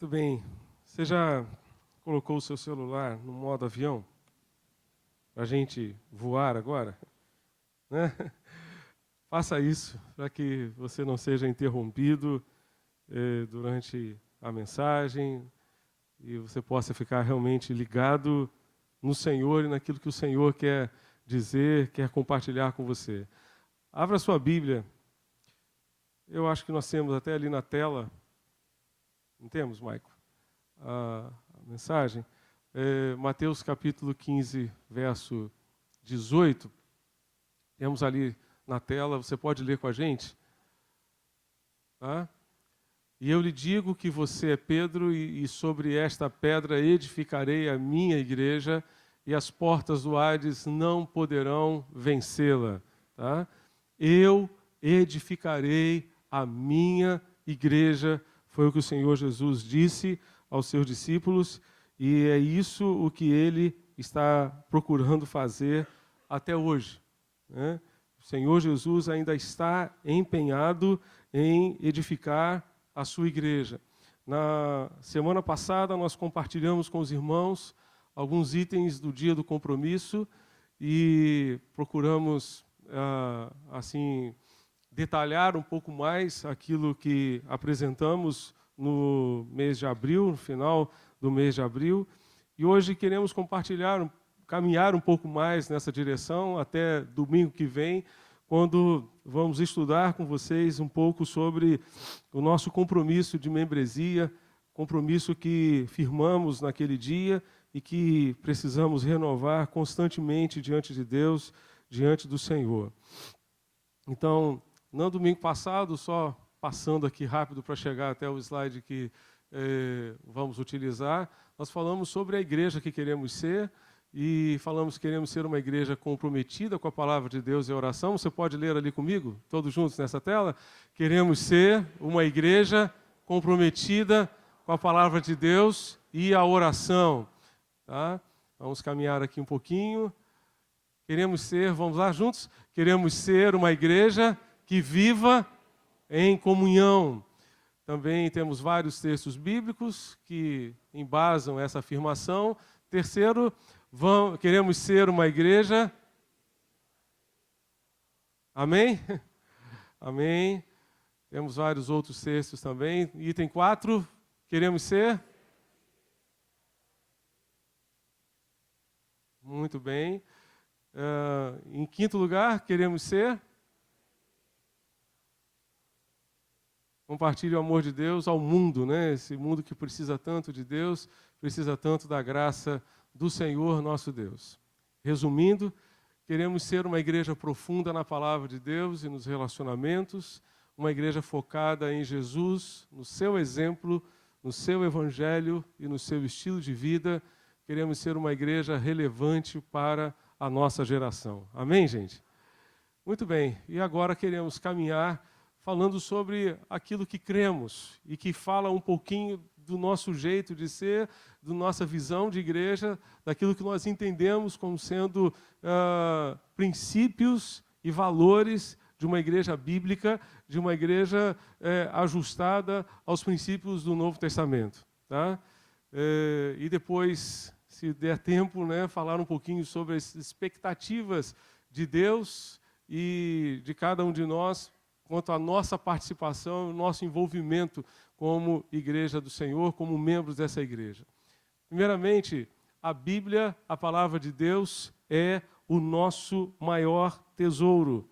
Muito bem. Você já colocou o seu celular no modo avião? Para a gente voar agora? Né? Faça isso, para que você não seja interrompido durante a mensagem e você possa ficar realmente ligado no Senhor e naquilo que o Senhor quer dizer, quer compartilhar com você. Abra sua Bíblia. Eu acho que nós temos até ali na tela. Não temos, Maico? A mensagem. Mateus capítulo 15, verso 18. Temos ali na tela, você pode ler com a gente? Tá? E eu lhe digo que você é Pedro, e sobre esta pedra edificarei a minha igreja, e as portas do Hades não poderão vencê-la. Tá? Eu edificarei a minha igreja, foi o que o Senhor Jesus disse aos seus discípulos, e é isso o que ele está procurando fazer até hoje, né? O Senhor Jesus ainda está empenhado em edificar a sua igreja. Na semana passada, nós compartilhamos com os irmãos alguns itens do dia do compromisso e procuramos, assim, detalhar um pouco mais aquilo que apresentamos no mês de abril, no final do mês de abril. E hoje queremos caminhar um pouco mais nessa direção até domingo que vem, quando vamos estudar com vocês um pouco sobre o nosso compromisso de membresia, compromisso que firmamos naquele dia e que precisamos renovar constantemente diante de Deus, diante do Senhor. Então, no domingo passado, só passando aqui rápido para chegar até o slide que vamos utilizar, nós falamos sobre a igreja que queremos ser e falamos que queremos ser uma igreja comprometida com a palavra de Deus e a oração. Você pode ler ali comigo, todos juntos nessa tela? Queremos ser uma igreja comprometida com a palavra de Deus e a oração. Tá? Vamos caminhar aqui um pouquinho. Queremos ser, vamos lá juntos? Queremos ser uma igreja que viva em comunhão. Também temos vários textos bíblicos que embasam essa afirmação. Terceiro, queremos ser uma igreja... Amém? Amém. Temos vários outros textos também. Item 4, queremos ser... Muito bem. Em quinto lugar, queremos ser... Compartilhe o amor de Deus ao mundo, né? Esse mundo que precisa tanto de Deus, precisa tanto da graça do Senhor nosso Deus. Resumindo, queremos ser uma igreja profunda na palavra de Deus e nos relacionamentos, uma igreja focada em Jesus, no seu exemplo, no seu evangelho e no seu estilo de vida. Queremos ser uma igreja relevante para a nossa geração. Amém, gente? Muito bem. E agora queremos caminhar falando sobre aquilo que cremos e que fala um pouquinho do nosso jeito de ser, da nossa visão de igreja, daquilo que nós entendemos como sendo princípios e valores de uma igreja bíblica, de uma igreja ajustada aos princípios do Novo Testamento. Tá? E depois, se der tempo, né, falar um pouquinho sobre as expectativas de Deus e de cada um de nós, quanto à nossa participação, o nosso envolvimento como igreja do Senhor, como membros dessa igreja. Primeiramente, a Bíblia, a palavra de Deus, é o nosso maior tesouro.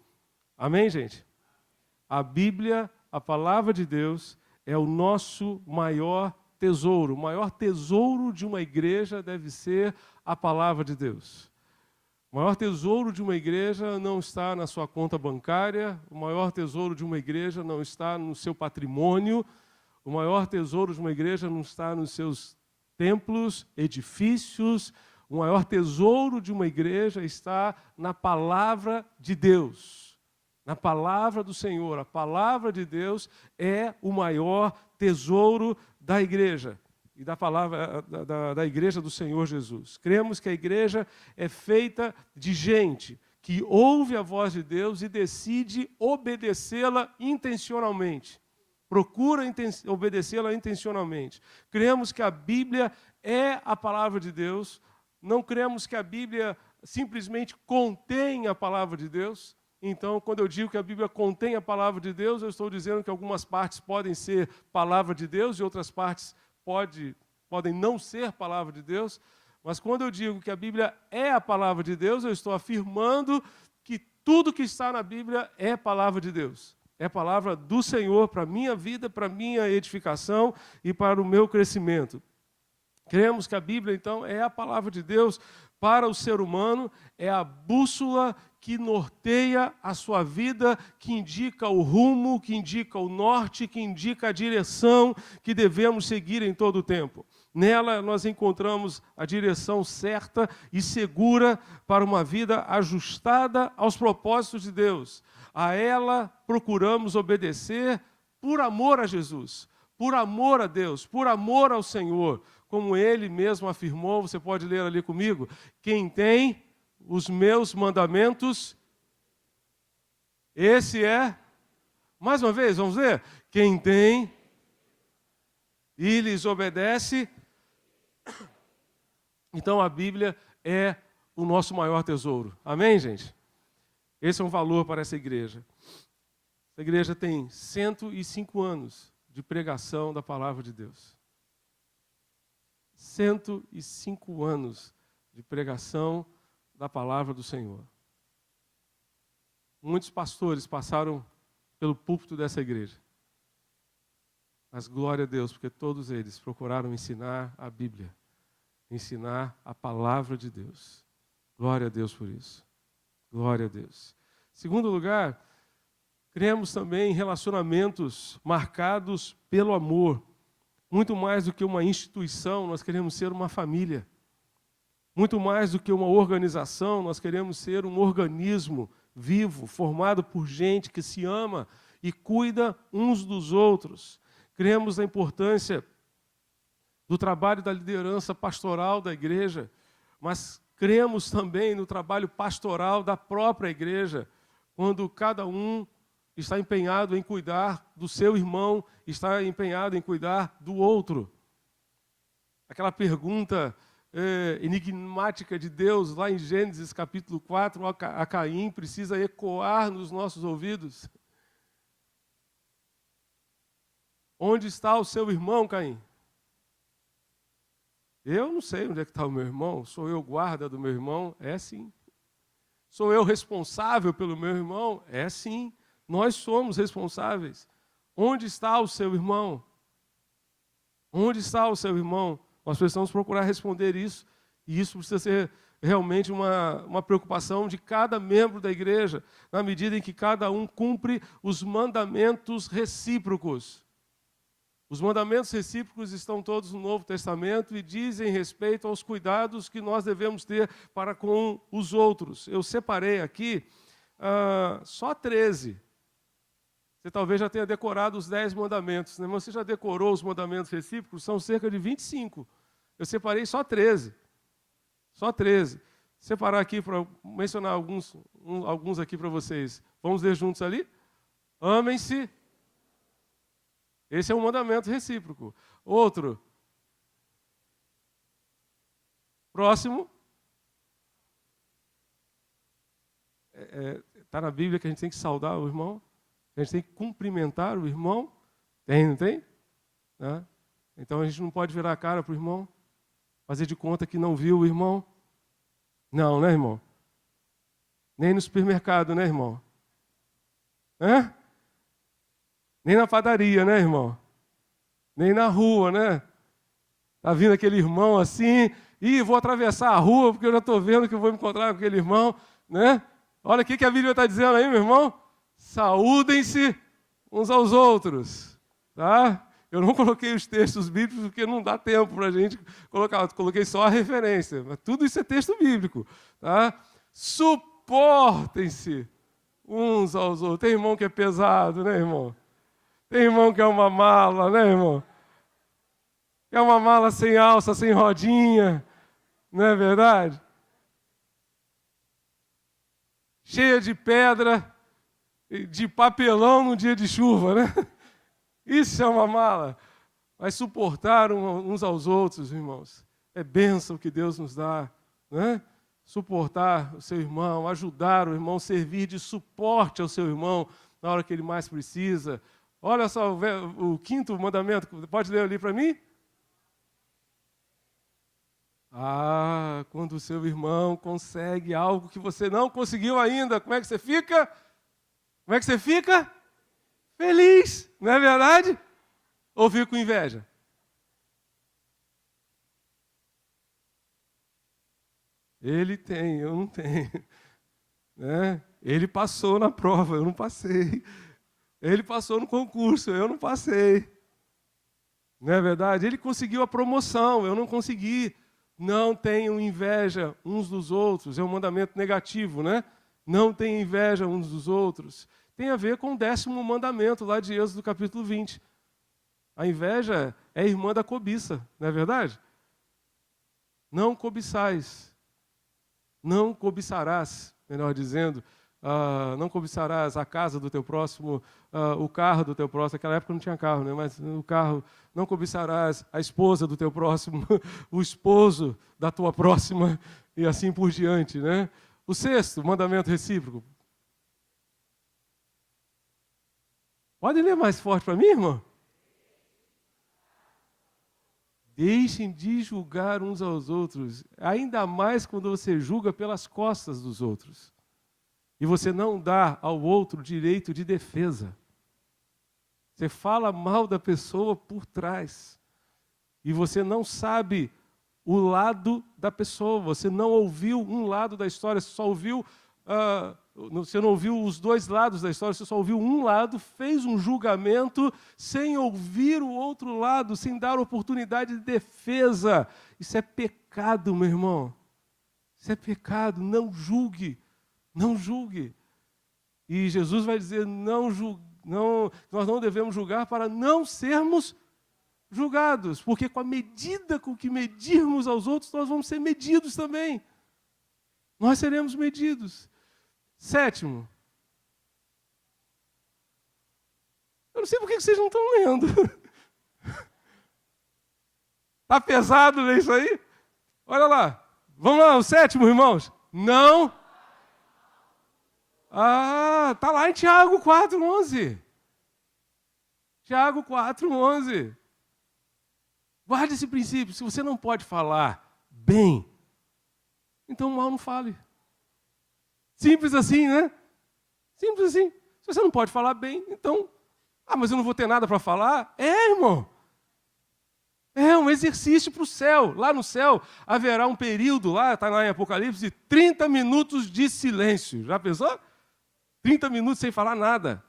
Amém, gente? A Bíblia, a palavra de Deus, é o nosso maior tesouro. O maior tesouro de uma igreja deve ser a palavra de Deus. O maior tesouro de uma igreja não está na sua conta bancária, o maior tesouro de uma igreja não está no seu patrimônio, o maior tesouro de uma igreja não está nos seus templos, edifícios, o maior tesouro de uma igreja está na palavra de Deus, na palavra do Senhor. A palavra de Deus é o maior tesouro da igreja. E da palavra da igreja do Senhor Jesus. Cremos que a igreja é feita de gente que ouve a voz de Deus e decide obedecê-la intencionalmente. procura obedecê-la intencionalmente. Cremos que a Bíblia é a palavra de Deus, não cremos que a Bíblia simplesmente contém a palavra de Deus. Então, quando eu digo que a Bíblia contém a palavra de Deus, eu estou dizendo que algumas partes podem ser palavra de Deus e outras partes podem não ser palavra de Deus. Mas quando eu digo que a Bíblia é a palavra de Deus, eu estou afirmando que tudo que está na Bíblia é palavra de Deus. É palavra do Senhor para a minha vida, para a minha edificação e para o meu crescimento. Cremos que a Bíblia, então, é a palavra de Deus para o ser humano, é a bússola que norteia a sua vida, que indica o rumo, que indica o norte, que indica a direção que devemos seguir em todo o tempo. Nela nós encontramos a direção certa e segura para uma vida ajustada aos propósitos de Deus. A ela procuramos obedecer por amor a Jesus, por amor a Deus, por amor ao Senhor. Como Ele mesmo afirmou, você pode ler ali comigo, quem tem os meus mandamentos, esse é, mais uma vez, vamos ver, quem tem e lhes obedece. Então a Bíblia é o nosso maior tesouro. Amém, gente? Esse é um valor para essa igreja. Essa igreja tem 105 anos de pregação da palavra de Deus. 105 anos de pregação da palavra do Senhor. Muitos pastores passaram pelo púlpito dessa igreja. Mas glória a Deus, porque todos eles procuraram ensinar a Bíblia, ensinar a palavra de Deus. Glória a Deus por isso. Glória a Deus. Segundo lugar, cremos também em relacionamentos marcados pelo amor. Muito mais do que uma instituição, nós queremos ser uma família. Muito mais do que uma organização, nós queremos ser um organismo vivo, formado por gente que se ama e cuida uns dos outros. Cremos na importância do trabalho da liderança pastoral da igreja, mas cremos também no trabalho pastoral da própria igreja, quando cada um está empenhado em cuidar do seu irmão, está empenhado em cuidar do outro. Aquela pergunta enigmática de Deus, lá em Gênesis capítulo 4, a Caim, precisa ecoar nos nossos ouvidos. Onde está o seu irmão, Caim? Eu não sei onde é que está o meu irmão. Sou eu guarda do meu irmão? É sim. Sou eu responsável pelo meu irmão? É sim. Nós somos responsáveis. Onde está o seu irmão? Onde está o seu irmão? Nós precisamos procurar responder isso. E isso precisa ser realmente uma preocupação de cada membro da igreja, na medida em que cada um cumpre os mandamentos recíprocos. Os mandamentos recíprocos estão todos no Novo Testamento e dizem respeito aos cuidados que nós devemos ter para com os outros. Eu separei aqui só 13. Você talvez já tenha decorado os 10 mandamentos, né? Mas você já decorou os mandamentos recíprocos? São cerca de 25. Eu separei só 13. Só 13. Separar aqui para mencionar alguns aqui para vocês. Vamos ler juntos ali? Amem-se. Esse é um mandamento recíproco. Outro. Próximo. Está na Bíblia que a gente tem que saudar o irmão. A gente tem que cumprimentar o irmão. Tem, não tem? Né? Então a gente não pode virar a cara para o irmão. Fazer de conta que não viu o irmão. Não, né, irmão? Nem no supermercado, né, irmão? Hã? Nem na padaria, né, irmão? Nem na rua, né? Tá vindo aquele irmão assim, vou atravessar a rua porque eu já estou vendo que eu vou me encontrar com aquele irmão, né? Olha o que a Bíblia está dizendo aí, meu irmão. Saúdem-se uns aos outros, tá? Eu não coloquei os textos bíblicos porque não dá tempo para a gente colocar. Eu coloquei só a referência, mas tudo isso é texto bíblico, tá? Suportem-se uns aos outros. Tem irmão que é pesado, né, irmão? Tem irmão que é uma mala, né, irmão? É uma mala sem alça, sem rodinha, não é verdade? Cheia de pedra, de papelão no dia de chuva, né? Isso é uma mala. Mas suportar uns aos outros, irmãos, é bênção que Deus nos dá, né? Suportar o seu irmão, ajudar o irmão, servir de suporte ao seu irmão na hora que ele mais precisa. Olha só o quinto mandamento, pode ler ali para mim? Quando o seu irmão consegue algo que você não conseguiu ainda, como é que você fica? Como é que você fica? Feliz, não é verdade? Ou fica com inveja? Ele tem, eu não tenho. Né? Ele passou na prova, eu não passei. Ele passou no concurso, eu não passei. Não é verdade? Ele conseguiu a promoção, eu não consegui. Não tenham inveja uns dos outros, é um mandamento negativo, né? Não tenham inveja uns dos outros. Tem a ver com o 10º mandamento lá de Êxodo capítulo 20. A inveja é irmã da cobiça, não é verdade? Não cobiçais. Não cobiçarás, melhor dizendo, não cobiçarás a casa do teu próximo, o carro do teu próximo. Naquela época não tinha carro, né? Mas o carro. Não cobiçarás a esposa do teu próximo, o esposo da tua próxima, e assim por diante, né? O 6º, mandamento recíproco. Pode ler mais forte para mim, irmão? Deixem de julgar uns aos outros, ainda mais quando você julga pelas costas dos outros. E você não dá ao outro direito de defesa. Você fala mal da pessoa por trás. E você não sabe o lado da pessoa. Você não ouviu um lado da história, você só ouviu... você não ouviu os dois lados da história, você só ouviu um lado, fez um julgamento sem ouvir o outro lado, sem dar oportunidade de defesa. Isso é pecado, meu irmão. Isso é pecado. Não julgue. Não julgue. E Jesus vai dizer, nós não devemos julgar para não sermos julgados, porque com a medida com que medirmos aos outros, nós vamos ser medidos também. Nós seremos medidos. 7º. Eu não sei por que vocês não estão lendo. Está pesado ler isso aí? Olha lá. Vamos lá, o 7º, irmãos. Não. Está lá em Tiago 4:11. Tiago 4:11. Guarde esse princípio. Se você não pode falar bem, então mal não fale. Simples assim, né? Simples assim. Se você não pode falar bem, então... mas eu não vou ter nada para falar? Irmão. É um exercício para o céu. Lá no céu haverá um período, lá está lá em Apocalipse, de 30 minutos de silêncio. Já pensou? 30 minutos sem falar nada.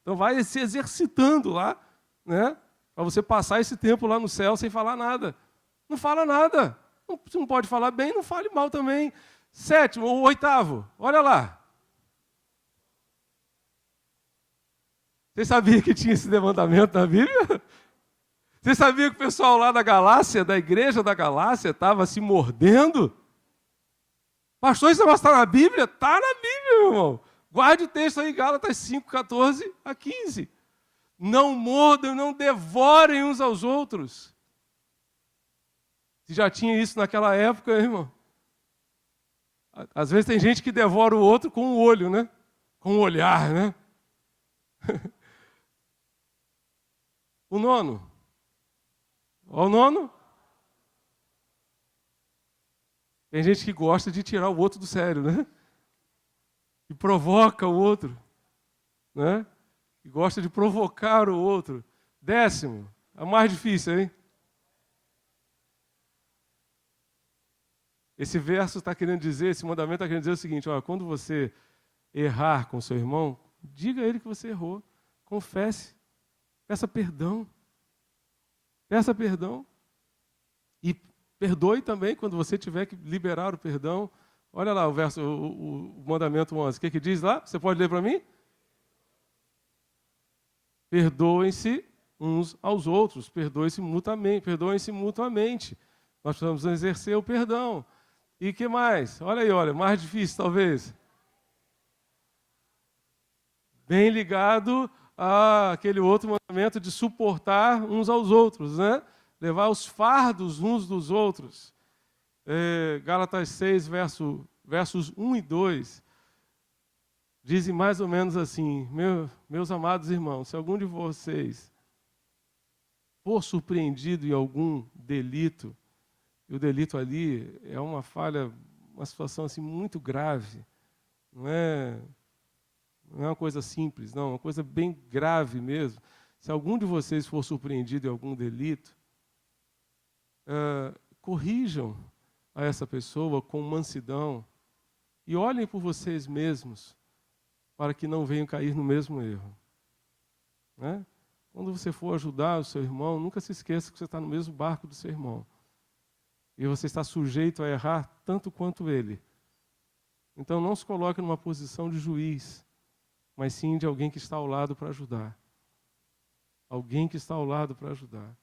Então vai se exercitando lá, né? Para você passar esse tempo lá no céu sem falar nada. Não fala nada. Se não pode falar bem, não fale mal também. 7º, ou 8º, olha lá. Você sabia que tinha esse mandamento na Bíblia? Você sabia que o pessoal lá da Galácia, da igreja da Galácia, estava se mordendo? Pastor, isso está na Bíblia? Está na Bíblia, meu irmão. Guarde o texto aí, Gálatas 5:14-15. Não mordam, não devorem uns aos outros. Se já tinha isso naquela época, irmão. Às vezes tem gente que devora o outro com o olho, né? Com o olhar, né? O 9. Olha o 9. Tem gente que gosta de tirar o outro do sério, né? E provoca o outro, né? E gosta de provocar o outro. 10º, a mais difícil, hein? Esse verso está querendo dizer, esse mandamento está querendo dizer o seguinte, quando você errar com seu irmão, diga a ele que você errou, confesse, peça perdão. Peça perdão. E perdoe também quando você tiver que liberar o perdão. Olha lá o verso, o mandamento 11. O que diz lá? Você pode ler para mim? Perdoem-se uns aos outros, perdoem-se mutuamente. Nós precisamos exercer o perdão. E o que mais? Olha aí, mais difícil talvez. Bem ligado àquele outro mandamento de suportar uns aos outros, né? Levar os fardos uns dos outros. Gálatas 6, versos 1 e 2, dizem mais ou menos assim: meus amados irmãos, se algum de vocês for surpreendido em algum delito, e o delito ali é uma falha, uma situação assim muito grave, não é uma coisa simples, não, é uma coisa bem grave mesmo. Se algum de vocês for surpreendido em algum delito, corrijam a essa pessoa com mansidão e olhem por vocês mesmos para que não venham cair no mesmo erro. Né? Quando você for ajudar o seu irmão, nunca se esqueça que você está no mesmo barco do seu irmão. E você está sujeito a errar tanto quanto ele. Então não se coloque numa posição de juiz, mas sim de alguém que está ao lado para ajudar. Alguém que está ao lado para ajudar.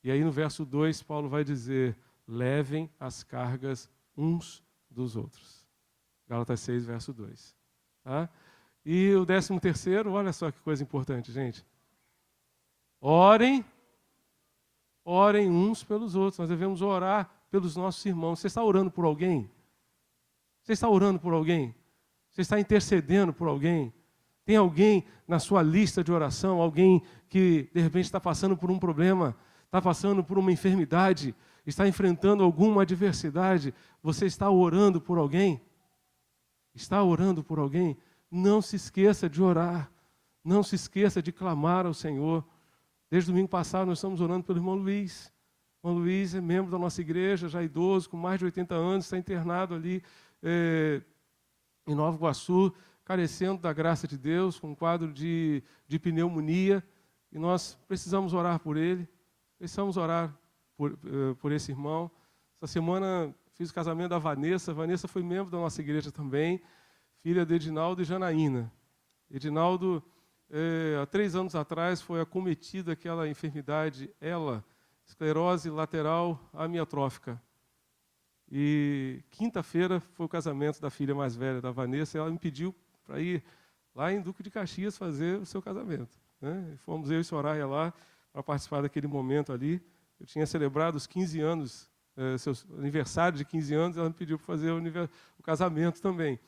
E aí no verso 2, Paulo vai dizer: levem as cargas uns dos outros. Gálatas 6, verso 2. Tá? E o 13º, olha só que coisa importante, gente. Orem uns pelos outros. Nós devemos orar pelos nossos irmãos. Você está orando por alguém? Você está orando por alguém? Você está intercedendo por alguém? Tem alguém na sua lista de oração, alguém que de repente está passando por um problema, está passando por uma enfermidade, está enfrentando alguma adversidade? Você está orando por alguém? Está orando por alguém? Não se esqueça de orar. Não se esqueça de clamar ao Senhor. Desde o domingo passado nós estamos orando pelo irmão Luiz. O irmão Luiz é membro da nossa igreja, já idoso, com mais de 80 anos, está internado ali em Nova Iguaçu, carecendo da graça de Deus, com um quadro de pneumonia. E nós precisamos orar por ele. Precisamos orar por esse irmão. Essa semana fiz o casamento da Vanessa. A Vanessa foi membro da nossa igreja também, filha de Edinaldo e Janaína. Edinaldo, há 3 anos atrás, foi acometido aquela enfermidade, esclerose lateral amiotrófica. E quinta-feira foi o casamento da filha mais velha, da Vanessa, e ela me pediu para ir lá em Duque de Caxias fazer o seu casamento. Né? E fomos eu e Soraya lá para participar daquele momento ali. Eu tinha celebrado os 15 anos, seu aniversário de 15 anos, ela me pediu para fazer o casamento também.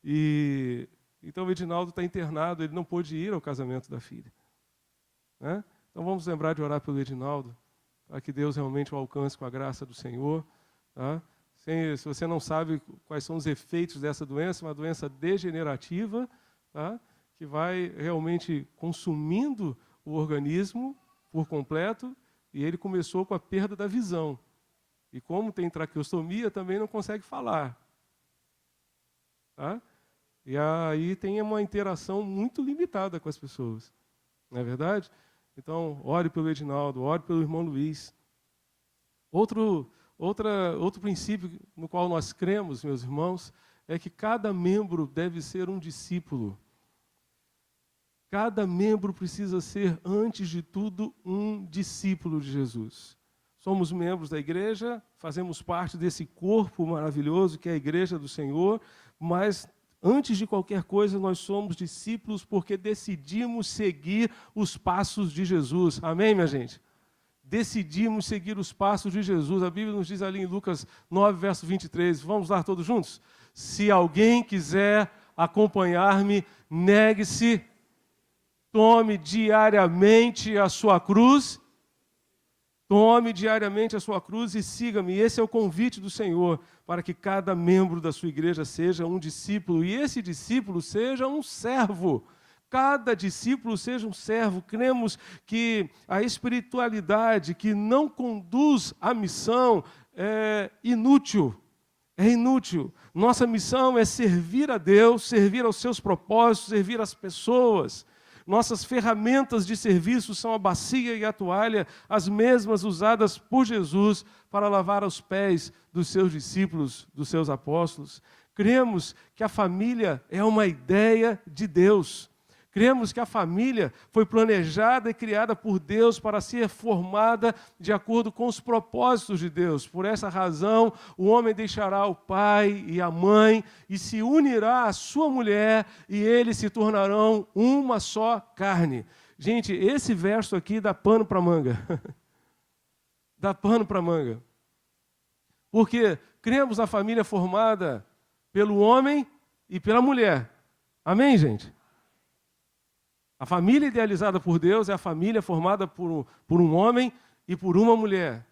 E então o Edinaldo está internado, ele não pôde ir ao casamento da filha. Né? Então vamos lembrar de orar pelo Edinaldo, para que Deus realmente o alcance com a graça do Senhor. Tá? Se você não sabe quais são os efeitos dessa doença, uma doença degenerativa, tá? Que vai realmente consumindo o organismo por completo, e ele começou com a perda da visão. E como tem traqueostomia, também não consegue falar. Tá? E aí tem uma interação muito limitada com as pessoas. Não é verdade? Então, ore pelo Edinaldo, ore pelo irmão Luiz. Outro princípio no qual nós cremos, meus irmãos, é que cada membro deve ser um discípulo. Cada membro precisa ser, antes de tudo, um discípulo de Jesus. Somos membros da igreja, fazemos parte desse corpo maravilhoso que é a igreja do Senhor, mas antes de qualquer coisa nós somos discípulos porque decidimos seguir os passos de Jesus. Amém, minha gente? Decidimos seguir os passos de Jesus. A Bíblia nos diz ali em Lucas 9, verso 23. Vamos lá todos juntos? Se alguém quiser acompanhar-me, negue-se, tome diariamente a sua cruz. Tome diariamente a sua cruz e siga-me. Esse é o convite do Senhor, para que cada membro da sua igreja seja um discípulo, e esse discípulo seja um servo. Cada discípulo seja um servo. Cremos que a espiritualidade que não conduz à missão é inútil. É inútil. Nossa missão é servir a Deus, servir aos seus propósitos, servir às pessoas. Nossas ferramentas de serviço são a bacia e a toalha, as mesmas usadas por Jesus para lavar os pés dos seus discípulos, dos seus apóstolos. Cremos que a família é uma ideia de Deus. Cremos que a família foi planejada e criada por Deus para ser formada de acordo com os propósitos de Deus. Por essa razão, o homem deixará o pai e a mãe e se unirá à sua mulher e eles se tornarão uma só carne. Gente, esse verso aqui dá pano para manga. Dá pano para manga. Porque cremos na família formada pelo homem e pela mulher. Amém, gente? A família idealizada por Deus é a família formada por um homem e por uma mulher.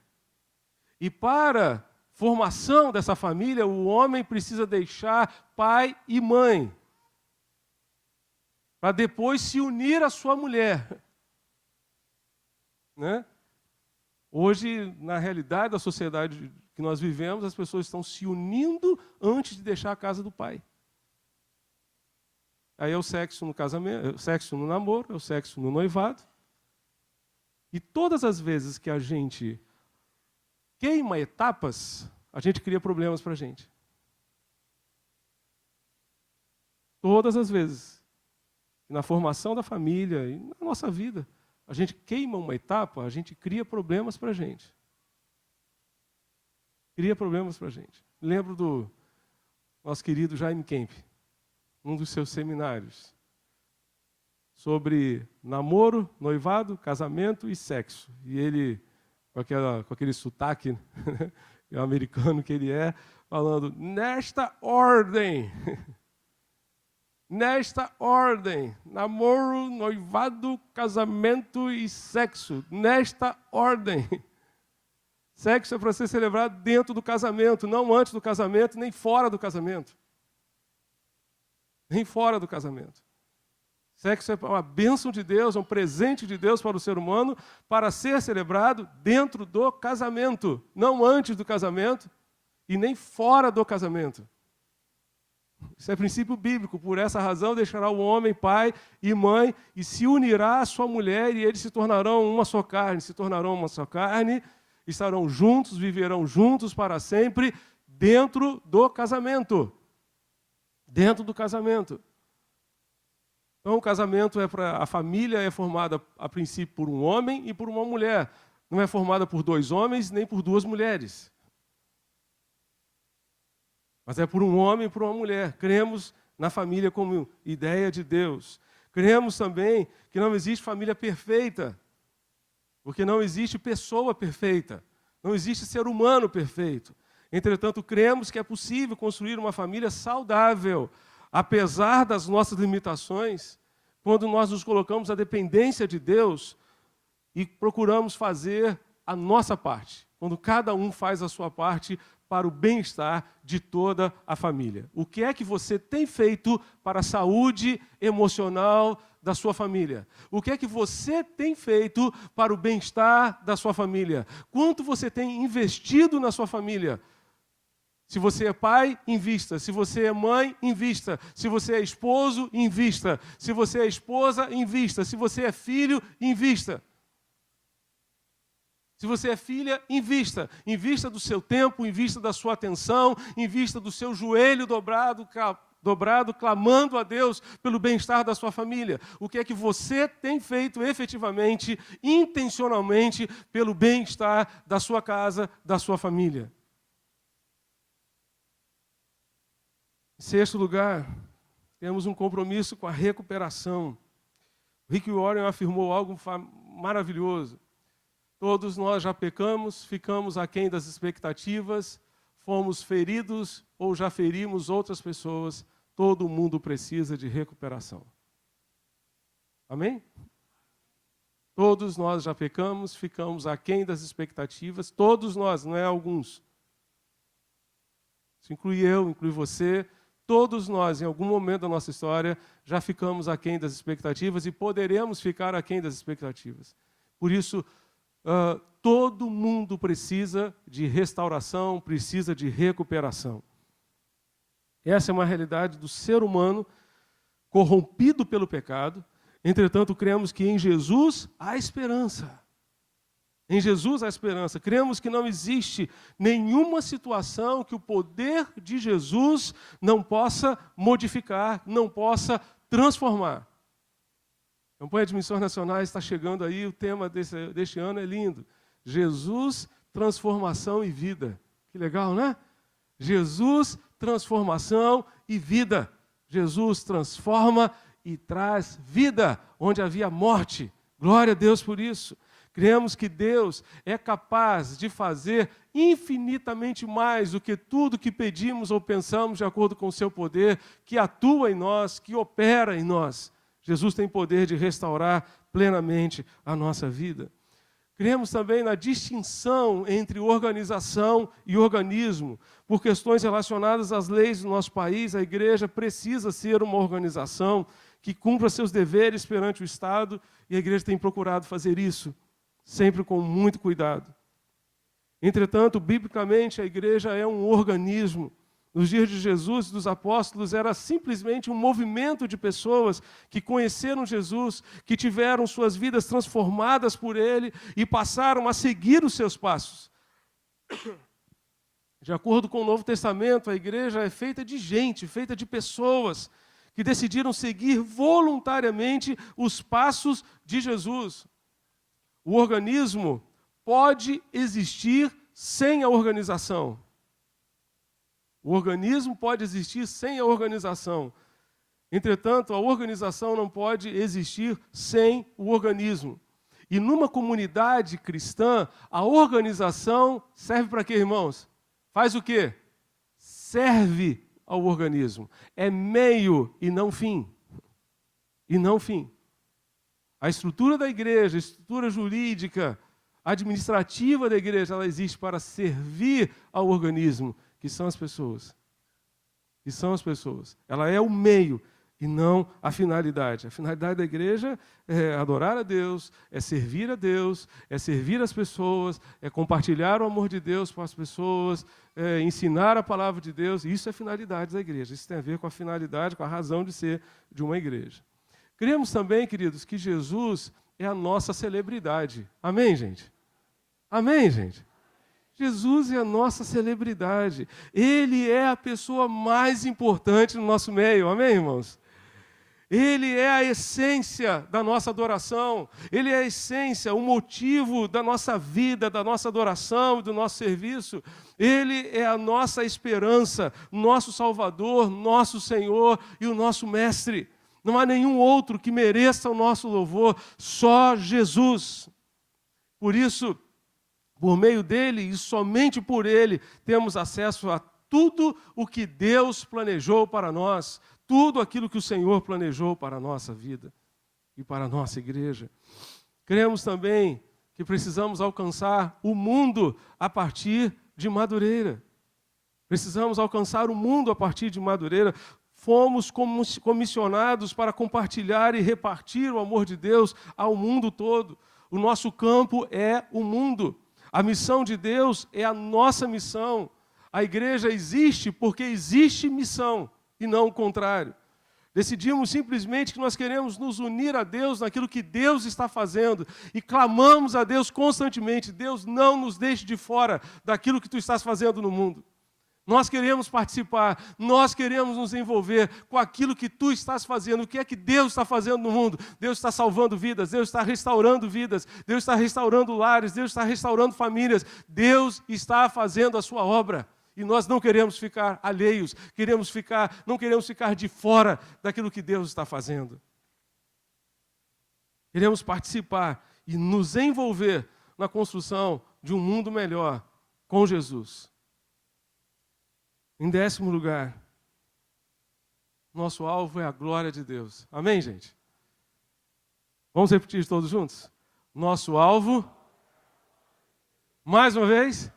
E para formação dessa família, o homem precisa deixar pai e mãe, para depois se unir à sua mulher. Né? Hoje, na realidade da sociedade que nós vivemos, as pessoas estão se unindo antes de deixar a casa do pai. Aí é o sexo no casamento, é o sexo no namoro, é o sexo no noivado. E todas as vezes que a gente queima etapas, a gente cria problemas para a gente. Todas as vezes. Na formação da família e na nossa vida, a gente queima uma etapa, a gente cria problemas para a gente. Cria problemas para a gente. Lembro do nosso querido Jaime Kemp, um dos seus seminários, sobre namoro, noivado, casamento e sexo. E ele, com aquele sotaque americano que ele é, falando, nesta ordem, namoro, noivado, casamento e sexo, nesta ordem. Sexo é para ser celebrado dentro do casamento, não antes do casamento, nem fora do casamento. Nem fora do casamento. Sexo é uma bênção de Deus, é um presente de Deus para o ser humano, para ser celebrado dentro do casamento, não antes do casamento e nem fora do casamento. Isso é princípio bíblico. Por essa razão, deixará o homem, pai e mãe, e se unirá à sua mulher, e eles se tornarão uma só carne. Se tornarão uma só carne, estarão juntos, viverão juntos para sempre, dentro do casamento. Dentro do casamento. Então, o casamento a família é formada, a princípio, por um homem e por uma mulher. Não é formada por dois homens, nem por duas mulheres. Mas é por um homem e por uma mulher. Cremos na família como ideia de Deus. Cremos também que não existe família perfeita, porque não existe pessoa perfeita, não existe ser humano perfeito. Entretanto, cremos que é possível construir uma família saudável, apesar das nossas limitações, quando nós nos colocamos à dependência de Deus e procuramos fazer a nossa parte, quando cada um faz a sua parte para o bem-estar de toda a família. O que é que você tem feito para a saúde emocional da sua família? O que é que você tem feito para o bem-estar da sua família? Quanto você tem investido na sua família? Se você é pai, invista. Se você é mãe, invista. Se você é esposo, invista. Se você é esposa, invista. Se você é filho, invista. Se você é filha, invista. Invista do seu tempo, invista da sua atenção, invista do seu joelho dobrado, clamando a Deus pelo bem-estar da sua família. O que é que você tem feito efetivamente, intencionalmente, pelo bem-estar da sua casa, da sua família? Em sexto lugar, temos um compromisso com a recuperação. Rick Warren afirmou algo maravilhoso. Todos nós já pecamos, ficamos aquém das expectativas, fomos feridos ou já ferimos outras pessoas. Todo mundo precisa de recuperação. Amém? Todos nós já pecamos, ficamos aquém das expectativas. Todos nós, não é alguns. Isso inclui eu, inclui você. Todos nós, em algum momento da nossa história, já ficamos aquém das expectativas e poderemos ficar aquém das expectativas. Por isso, todo mundo precisa de restauração, precisa de recuperação. Essa é uma realidade do ser humano corrompido pelo pecado. Entretanto, cremos que em Jesus há esperança. Em Jesus há esperança. Cremos que não existe nenhuma situação que o poder de Jesus não possa modificar, não possa transformar. A campanha de missões nacionais está chegando aí, o tema deste ano é lindo. Jesus, transformação e vida. Que legal, né? Jesus, transformação e vida. Jesus transforma e traz vida onde havia morte. Glória a Deus por isso. Cremos que Deus é capaz de fazer infinitamente mais do que tudo que pedimos ou pensamos de acordo com o seu poder, que atua em nós, que opera em nós. Jesus tem poder de restaurar plenamente a nossa vida. Cremos também na distinção entre organização e organismo. Por questões relacionadas às leis do nosso país, a igreja precisa ser uma organização que cumpra seus deveres perante o Estado, e a igreja tem procurado fazer isso, sempre com muito cuidado. Entretanto, biblicamente, a igreja é um organismo. Nos dias de Jesus e dos apóstolos, era simplesmente um movimento de pessoas que conheceram Jesus, que tiveram suas vidas transformadas por Ele e passaram a seguir os seus passos. De acordo com o Novo Testamento, a igreja é feita de gente, feita de pessoas que decidiram seguir voluntariamente os passos de Jesus. O organismo pode existir sem a organização. O organismo pode existir sem a organização. Entretanto, a organização não pode existir sem o organismo. E numa comunidade cristã, a organização serve para quê, irmãos? Faz o quê? Serve ao organismo. É meio e não fim. E não fim. A estrutura da igreja, a estrutura jurídica, administrativa da igreja, ela existe para servir ao organismo, que são as pessoas. Que são as pessoas. Ela é o meio e não a finalidade. A finalidade da igreja é adorar a Deus, é servir a Deus, é servir as pessoas, é compartilhar o amor de Deus com as pessoas, é ensinar a palavra de Deus. Isso é a finalidade da igreja. Isso tem a ver com a finalidade, com a razão de ser de uma igreja. Cremos também, queridos, que Jesus é a nossa celebridade. Amém, gente? Amém, gente? Jesus é a nossa celebridade. Ele é a pessoa mais importante no nosso meio. Amém, irmãos? Ele é a essência da nossa adoração. Ele é a essência, o motivo da nossa vida, da nossa adoração, do nosso serviço. Ele é a nossa esperança, nosso Salvador, nosso Senhor e o nosso Mestre. Não há nenhum outro que mereça o nosso louvor, só Jesus. Por isso, por meio dele e somente por ele, temos acesso a tudo o que Deus planejou para nós, tudo aquilo que o Senhor planejou para a nossa vida e para a nossa igreja. Cremos também que precisamos alcançar o mundo a partir de Madureira. Precisamos alcançar o mundo a partir de Madureira. Fomos comissionados para compartilhar e repartir o amor de Deus ao mundo todo. O nosso campo é o mundo. A missão de Deus é a nossa missão. A igreja existe porque existe missão e não o contrário. Decidimos simplesmente que nós queremos nos unir a Deus naquilo que Deus está fazendo e clamamos a Deus constantemente: Deus, não nos deixe de fora daquilo que Tu estás fazendo no mundo. Nós queremos participar, nós queremos nos envolver com aquilo que Tu estás fazendo. O que é que Deus está fazendo no mundo? Deus está salvando vidas, Deus está restaurando vidas, Deus está restaurando lares, Deus está restaurando famílias. Deus está fazendo a sua obra. E nós não queremos ficar alheios, não queremos ficar de fora daquilo que Deus está fazendo. Queremos participar e nos envolver na construção de um mundo melhor com Jesus. Em 10º lugar, nosso alvo é a glória de Deus. Amém, gente? Vamos repetir todos juntos? Nosso alvo, mais uma vez,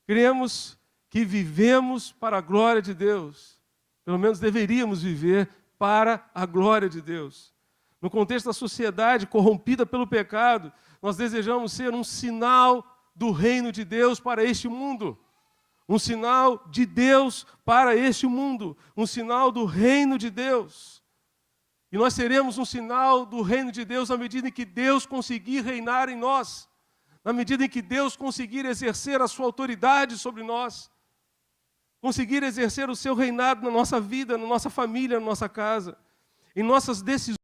cremos que vivemos para a glória de Deus. Pelo menos deveríamos viver para a glória de Deus. No contexto da sociedade corrompida pelo pecado, nós desejamos ser um sinal do reino de Deus para este mundo. Um sinal de Deus para este mundo. Um sinal do reino de Deus. E nós seremos um sinal do reino de Deus na medida em que Deus conseguir reinar em nós. Na medida em que Deus conseguir exercer a sua autoridade sobre nós. Conseguir exercer o seu reinado na nossa vida, na nossa família, na nossa casa. Em nossas decisões,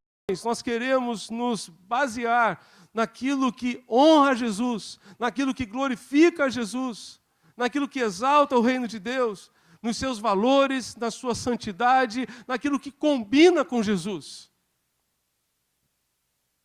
nós queremos nos basear naquilo que honra Jesus, naquilo que glorifica Jesus, naquilo que exalta o reino de Deus, nos seus valores, na sua santidade, naquilo que combina com Jesus.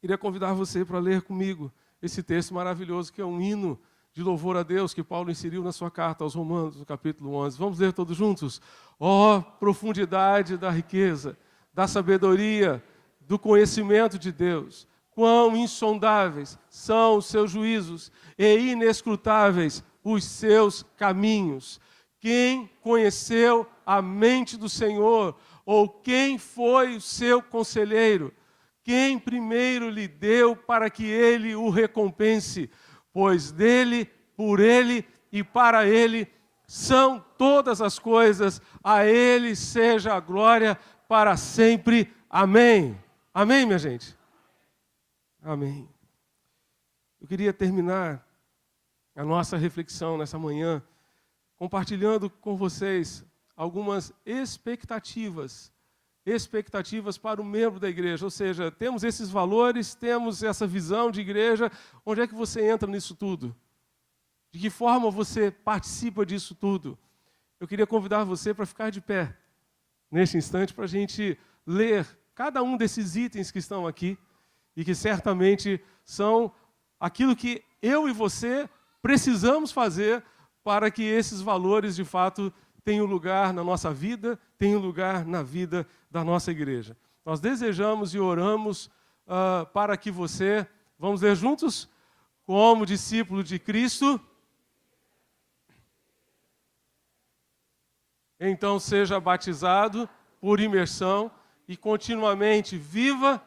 Queria convidar você para ler comigo esse texto maravilhoso, que é um hino de louvor a Deus, que Paulo inseriu na sua carta aos Romanos, no capítulo 11. Vamos ler todos juntos? Ó, profundidade da riqueza, da sabedoria, do conhecimento de Deus! Quão insondáveis são os seus juízos e inescrutáveis os seus caminhos. Quem conheceu a mente do Senhor? Ou quem foi o seu conselheiro? Quem primeiro lhe deu para que ele o recompense? Pois dele, por ele e para ele são todas as coisas. A ele seja a glória para sempre. Amém. Amém, minha gente? Amém. Eu queria terminar a nossa reflexão nessa manhã compartilhando com vocês algumas expectativas para o membro da igreja. Ou seja, temos esses valores, temos essa visão de igreja. Onde é que você entra nisso tudo? De que forma você participa disso tudo? Eu queria convidar você para ficar de pé neste instante para a gente ler cada um desses itens que estão aqui e que certamente são aquilo que eu e você precisamos fazer para que esses valores, de fato, tenham lugar na nossa vida, tenham lugar na vida da nossa igreja. Nós desejamos e oramos para que você, vamos ler juntos? Como discípulo de Cristo, então seja batizado por imersão e continuamente viva.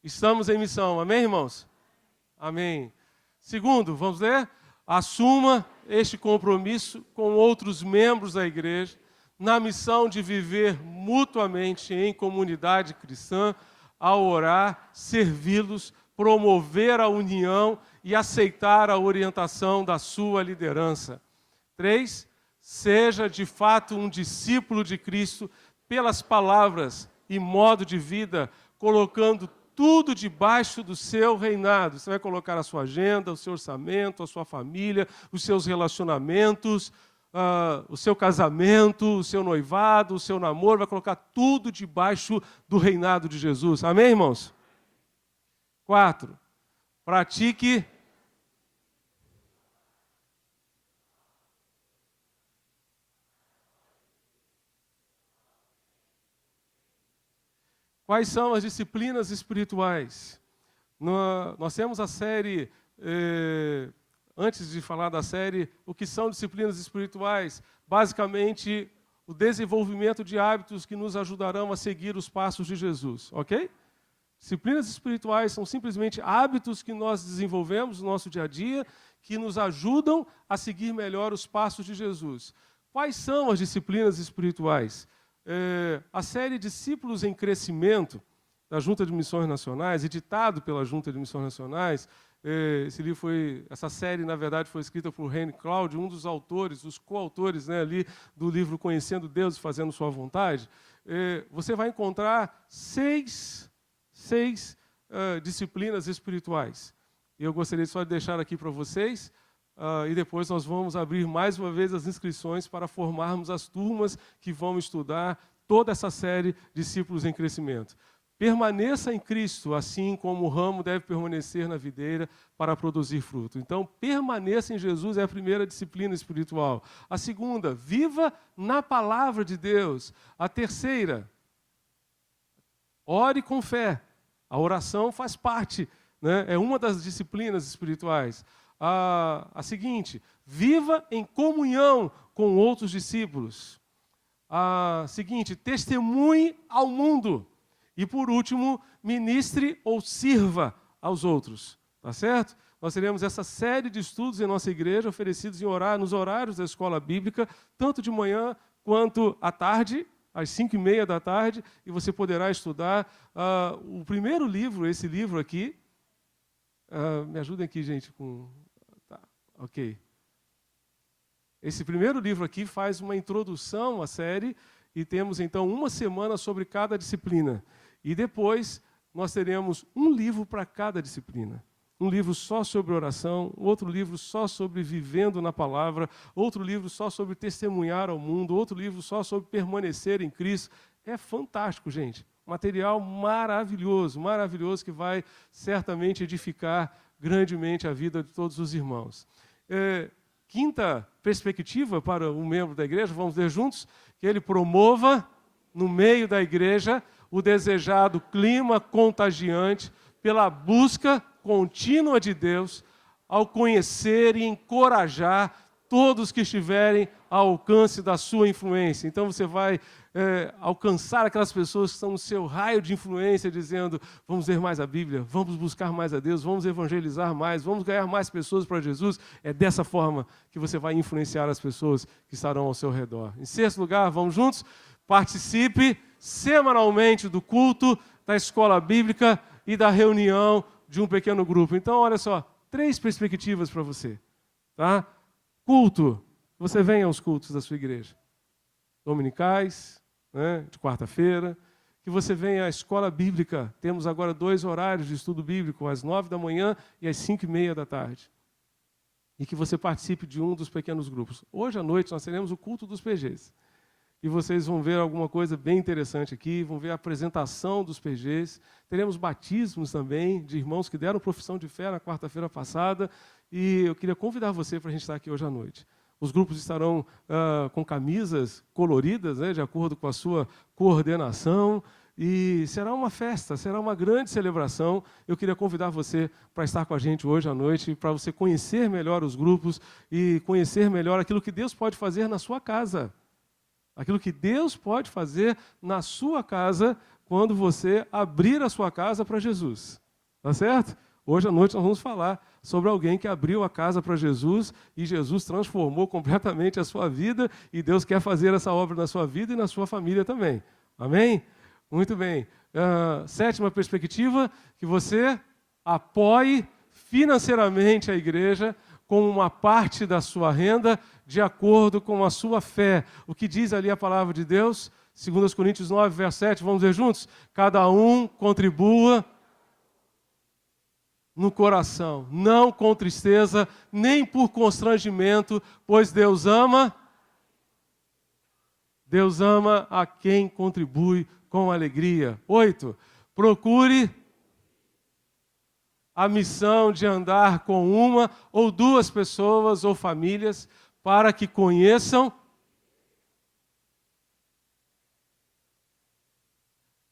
Estamos em missão, amém, irmãos? Amém. Segundo, vamos ler? Assuma este compromisso com outros membros da igreja na missão de viver mutuamente em comunidade cristã, ao orar, servi-los, promover a união e aceitar a orientação da sua liderança. 3, seja de fato um discípulo de Cristo pelas palavras e modo de vida, colocando tudo debaixo do seu reinado. Você vai colocar a sua agenda, o seu orçamento, a sua família, os seus relacionamentos, o seu casamento, o seu noivado, o seu namoro, vai colocar tudo debaixo do reinado de Jesus. Amém, irmãos? 4, pratique quais são as disciplinas espirituais? Nós temos a série, antes de falar da série, o que são disciplinas espirituais? Basicamente, o desenvolvimento de hábitos que nos ajudarão a seguir os passos de Jesus, ok? Disciplinas espirituais são simplesmente hábitos que nós desenvolvemos no nosso dia a dia, que nos ajudam a seguir melhor os passos de Jesus. Quais são as disciplinas espirituais? A série Discípulos em Crescimento, da Junta de Missões Nacionais, editado pela Junta de Missões Nacionais. Essa série, na verdade, foi escrita por Henry Cloud, um dos autores, dos coautores, né, ali do livro Conhecendo Deus e Fazendo Sua Vontade. Você vai encontrar seis disciplinas espirituais. E eu gostaria só de deixar aqui para vocês, e depois nós vamos abrir mais uma vez as inscrições para formarmos as turmas que vão estudar toda essa série Discípulos em Crescimento. Permaneça em Cristo, assim como o ramo deve permanecer na videira para produzir fruto. Então, permaneça em Jesus é a primeira disciplina espiritual. A segunda, viva na palavra de Deus. A terceira, ore com fé. A oração faz parte, né? É uma das disciplinas espirituais. A seguinte, viva em comunhão com outros discípulos. A seguinte, testemunhe ao mundo. E por último, ministre ou sirva aos outros. Tá certo? Nós teremos essa série de estudos em nossa igreja, oferecidos nos horários da escola bíblica, tanto de manhã quanto à tarde, às 5h30 da tarde, e você poderá estudar o primeiro livro, esse livro aqui. Me ajudem aqui, gente, com... Tá, ok. Esse primeiro livro aqui faz uma introdução à série, e temos então uma semana sobre cada disciplina. E depois nós teremos um livro para cada disciplina. Um livro só sobre oração, outro livro só sobre vivendo na palavra, outro livro só sobre testemunhar ao mundo, outro livro só sobre permanecer em Cristo. É fantástico, gente. Material maravilhoso, maravilhoso, que vai certamente edificar grandemente a vida de todos os irmãos. Quinta perspectiva para um membro da igreja, vamos ler juntos, que ele promova no meio da igreja o desejado clima contagiante pela busca contínua de Deus, ao conhecer e encorajar todos que estiverem ao alcance da sua influência. Então você vai alcançar aquelas pessoas que estão no seu raio de influência, dizendo, vamos ler mais a Bíblia, vamos buscar mais a Deus, vamos evangelizar mais, vamos ganhar mais pessoas para Jesus. É dessa forma que você vai influenciar as pessoas que estarão ao seu redor. Em sexto lugar, vamos juntos? Participe semanalmente do culto, da escola bíblica e da reunião de um pequeno grupo. Então, olha só, 3 perspectivas para você. Tá? Culto. Você vem aos cultos da sua igreja. Dominicais, né, de quarta-feira. Que você venha à escola bíblica. Temos agora 2 horários de estudo bíblico, às 9 da manhã e às 5:30 da tarde. E que você participe de um dos pequenos grupos. Hoje à noite nós teremos o culto dos PGs. E vocês vão ver alguma coisa bem interessante aqui, vão ver a apresentação dos PGs. Teremos batismos também de irmãos que deram profissão de fé na quarta-feira passada. E eu queria convidar você para a gente estar aqui hoje à noite. Os grupos estarão com camisas coloridas, né, de acordo com a sua coordenação. E será uma festa, será uma grande celebração. Eu queria convidar você para estar com a gente hoje à noite, para você conhecer melhor os grupos e conhecer melhor aquilo que Deus pode fazer na sua casa. Aquilo que Deus pode fazer na sua casa quando você abrir a sua casa para Jesus. Tá certo? Hoje à noite nós vamos falar sobre alguém que abriu a casa para Jesus e Jesus transformou completamente a sua vida e Deus quer fazer essa obra na sua vida e na sua família também. Amém? Muito bem. 7ª perspectiva, que você apoie financeiramente a igreja com uma parte da sua renda de acordo com a sua fé. O que diz ali a palavra de Deus? 2 Coríntios 9, verso 7, vamos ver juntos? Cada um contribua no coração, não com tristeza, nem por constrangimento, pois Deus ama a quem contribui com alegria. 8, procure a missão de andar com uma ou 2 pessoas ou famílias para que conheçam.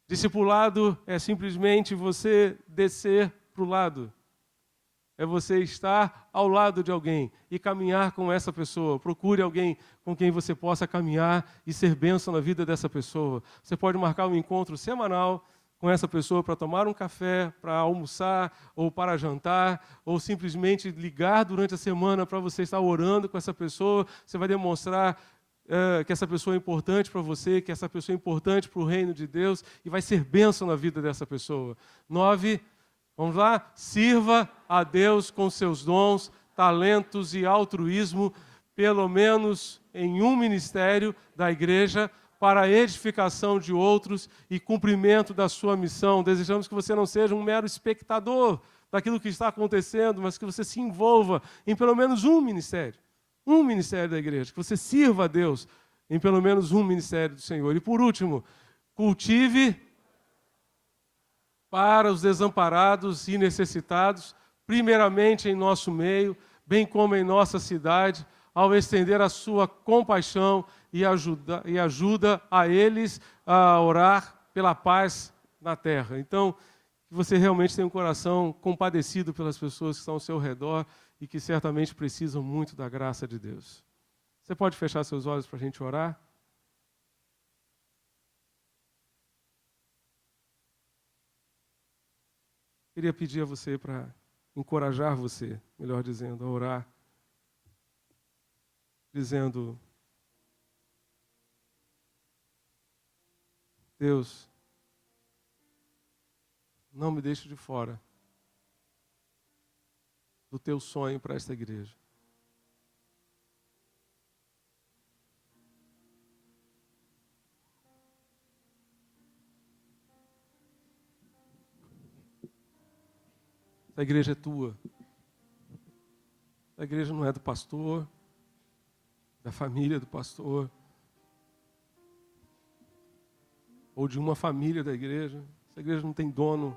Discipulado é simplesmente você descer para o lado. É você estar ao lado de alguém e caminhar com essa pessoa. Procure alguém com quem você possa caminhar e ser bênção na vida dessa pessoa. Você pode marcar um encontro semanal com essa pessoa para tomar um café, para almoçar ou para jantar, ou simplesmente ligar durante a semana para você estar orando com essa pessoa. Você vai demonstrar que essa pessoa é importante para você, que essa pessoa é importante para o reino de Deus e vai ser bênção na vida dessa pessoa. 9, vamos lá? Sirva a Deus com seus dons, talentos e altruísmo, pelo menos em um ministério da igreja, para a edificação de outros e cumprimento da sua missão. Desejamos que você não seja um mero espectador daquilo que está acontecendo, mas que você se envolva em pelo menos um ministério da igreja, que você sirva a Deus em pelo menos um ministério do Senhor. E por último, cultive para os desamparados e necessitados, primeiramente em nosso meio, bem como em nossa cidade, ao estender a sua compaixão e ajuda a eles a orar pela paz na terra. Então, que você realmente tenha um coração compadecido pelas pessoas que estão ao seu redor e que certamente precisam muito da graça de Deus. Você pode fechar seus olhos para a gente orar? Queria pedir a você para encorajar você, melhor dizendo, a orar, dizendo: Deus, não me deixe de fora do teu sonho para esta igreja. Essa igreja é tua. Essa igreja não é do pastor, da família do pastor, ou de uma família da igreja. Essa igreja não tem dono.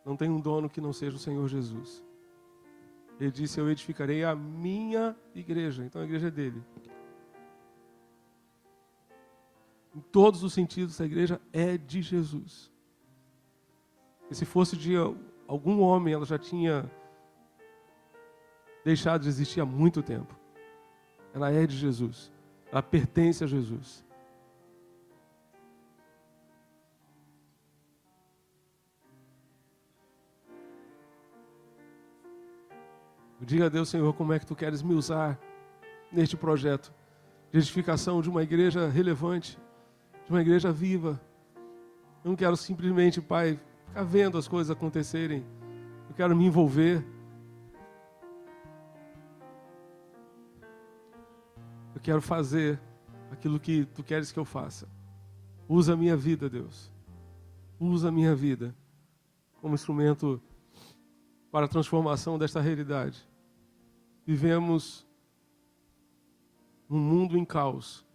Não tem um dono que não seja o Senhor Jesus. Ele disse, eu edificarei a minha igreja. Então a igreja é dele. Em todos os sentidos, essa igreja é de Jesus. E se fosse de algum homem, ela já tinha deixado de existir há muito tempo. Ela é de Jesus. Ela pertence a Jesus. Diga a Deus, Senhor, como é que Tu queres me usar neste projeto de edificação de uma igreja relevante, de uma igreja viva. Eu não quero simplesmente, Pai, ficar vendo as coisas acontecerem. Eu quero me envolver. Eu quero fazer aquilo que Tu queres que eu faça. Usa a minha vida, Deus. Usa a minha vida como instrumento para a transformação desta realidade. Vivemos num mundo em caos,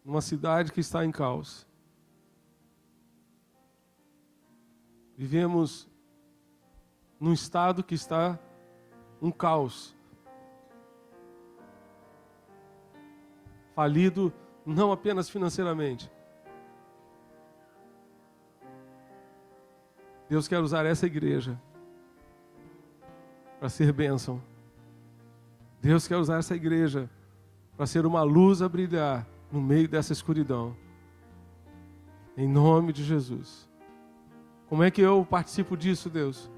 numa cidade que está em caos. Vivemos num estado que está um caos. Falido não apenas financeiramente. Deus quer usar essa igreja para ser bênção. Deus quer usar essa igreja para ser uma luz a brilhar no meio dessa escuridão. Em nome de Jesus. Como é que eu participo disso, Deus?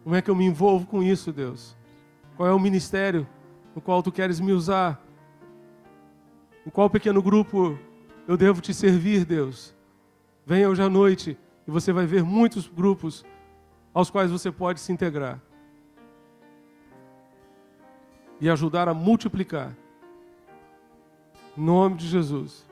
Como é que eu me envolvo com isso, Deus? Qual é o ministério no qual Tu queres me usar? Em qual pequeno grupo eu devo Te servir, Deus? Venha hoje à noite e você vai ver muitos grupos aos quais você pode se integrar. E ajudar a multiplicar. Em nome de Jesus.